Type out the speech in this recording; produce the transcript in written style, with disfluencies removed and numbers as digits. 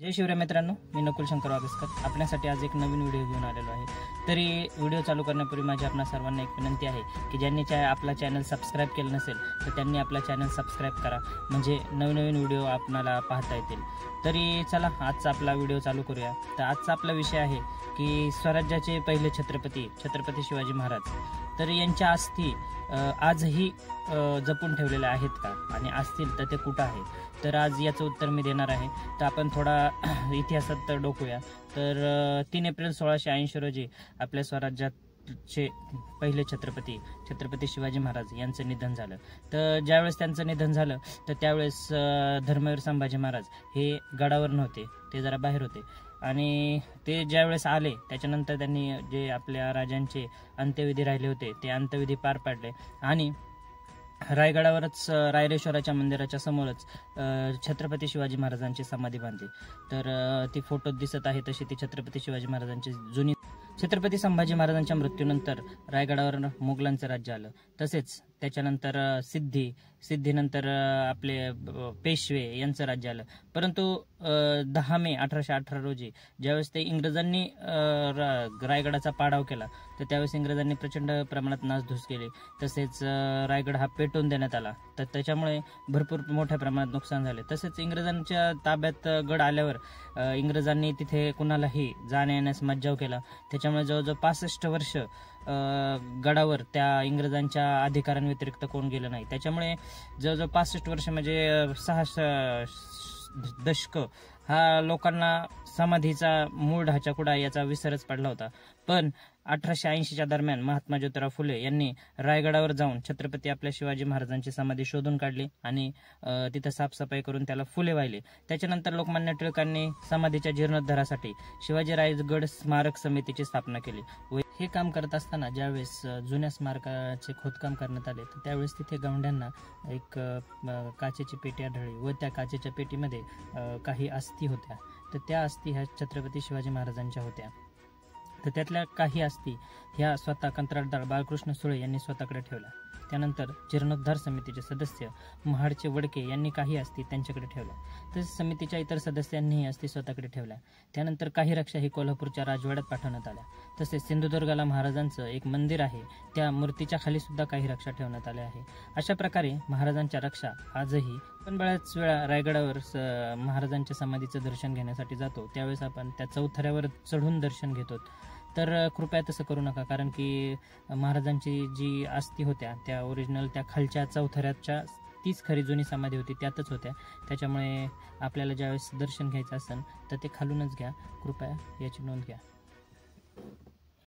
जय शिवराय मित्रांनो, मी नकुल शंकर वागेसकर आपल्यासाठी आज एक नवीन व्हिडिओ घेऊन आलेलो आहे। तरी व्हिडिओ चालू करण्यापूर्वी माझी आपणा सर्वांना एक विनंती आहे की ज्यांनी आपला चॅनल सबस्क्राईब केलं नसेल तर त्यांनी आपला चॅनल सबस्क्राईब करा, म्हणजे नवनवीन व्हिडिओ आपल्याला पाहता येतील। तरी चला आजचा आपला व्हिडिओ चालू करूया। तर आजचा आपला विषय आहे की स्वराज्याचे पहिले छत्रपती शिवाजी महाराज, तर यांच्या अस्थी आजही जपून ठेवलेल्या आहेत का, आणि असतील तर ते कुठं आहे, तर आज याचं उत्तर मी देणार आहे। तर आपण थोडा इतिहासात डोकूया। तर 3 एप्रिल 1680 रोजी आपल्या स्वराज्याचे पहिले छत्रपती शिवाजी महाराज यांचं निधन झालं। तर ज्यावेळेस त्यांचं निधन झालं तर त्यावेळेस धर्मवीर संभाजी महाराज हे गडावर नव्हते, ते जरा बाहेर होते। आणि ते ज्यावेळेस आले त्याच्यानंतर त्यांनी जे आपल्या राजांचे अंत्यविधी राहिले होते ते अंत्यविधी पार पाडले, आणि रायगडावरच रायरेश्वराच्या मंदिराच्या समोरच छत्रपती शिवाजी महाराजांची समाधी बांधली। तर ती फोटोत दिसत आहे तशी ती छत्रपती शिवाजी महाराजांची जुनी। छत्रपती संभाजी महाराजांच्या मृत्यूनंतर रायगडावर मुघलांचं राज्य आलं, तसेच त्याच्यानंतर सिद्धीनंतर आपले पेशवे यांचं राज्य आलं। परंतु 10 मे 1818 रोजी ज्यावेळेस ते इंग्रजांनी रायगडाचा पाडाव केला तर त्यावेळेस इंग्रजांनी प्रचंड प्रमाणात नासधूस केली, तसेच रायगड हा पेटवून देण्यात आला। तर त्याच्यामुळे भरपूर मोठ्या प्रमाणात नुकसान झाले। तसेच इंग्रजांच्या ताब्यात गड आल्यावर इंग्रजांनी तिथे कुणालाही जाण्या येण्यास मज्जाव केला। त्याच्यामुळे जवळजवळ 65 वर्ष गडावर त्या इंग्रजांच्या अधिकारांव्यतिरिक्त कोण गेलं नाही। त्याच्यामुळे जवळजवळ 65 वर्ष म्हणजे 6 दशक हा लोकांना समाधीचा मूळ ढाचा कुठा याचा विसरच पडला होता। पण 1880च्या दरम्यान महात्मा ज्योतिराव फुले यांनी रायगडावर जाऊन छत्रपती आपल्या शिवाजी महाराजांची समाधी शोधून काढली आणि तिथं साफसफाई करून त्याला फुले वाहिले। त्याच्यानंतर लोकमान्य टिळकांनी समाधीच्या जीर्णोद्धारासाठी शिवाजी रायगड स्मारक समितीची स्थापना केली। व हे काम करत असताना ज्यावेळेस जुन्या स्मारकाचे खोदकाम करण्यात आले तर त्यावेळेस तिथे गवंड्यांना एक काचेची पेटी आढळली, व त्या काचेच्या पेटीमध्ये काही अस्थी होत्या। तर त्या अस्थी ह्या छत्रपती शिवाजी महाराजांच्या होत्या। तर त्यातल्या काही अस्थी ह्या स्वतः कंत्राटदार बाळकृष्ण सुळे यांनी स्वतःकडे ठेवल्या। त्यानंतर जीर्णोद्धार समितीचे सदस्य महाडचे वडके यांनी काही अस्थी त्यांच्याकडे ठेवल्या, तसेच समितीच्या इतर सदस्यांनीही अस्थी स्वतःकडे ठेवल्या। त्यानंतर काही रक्षा ही कोल्हापूरच्या राजवाड्यात पाठवण्यात आल्या। तसेच सिंधुदुर्गाला महाराजांचं एक मंदिर आहे, त्या मूर्तीच्या खाली सुद्धा काही रक्षा ठेवण्यात आल्या आहे। अशा प्रकारे महाराजांच्या रक्षा आजही आपण बऱ्याच वेळा रायगडावर महाराजांच्या समाधीचं दर्शन घेण्यासाठी जातो, त्यावेळेस आपण त्या चौथऱ्यावर चढून दर्शन घेतो। तर कृपया तसं करू नका, कारण की महाराजांची जी अस्थी होत्या त्या ओरिजिनल त्या खालच्या चौथऱ्याच्या तीच खरी जुनी समाधी होती, त्यातच होत्या। त्याच्यामुळे आपल्याला ज्यावेळेस दर्शन घ्यायचं असेल तर ते खालूनच घ्या, कृपया याची नोंद घ्या।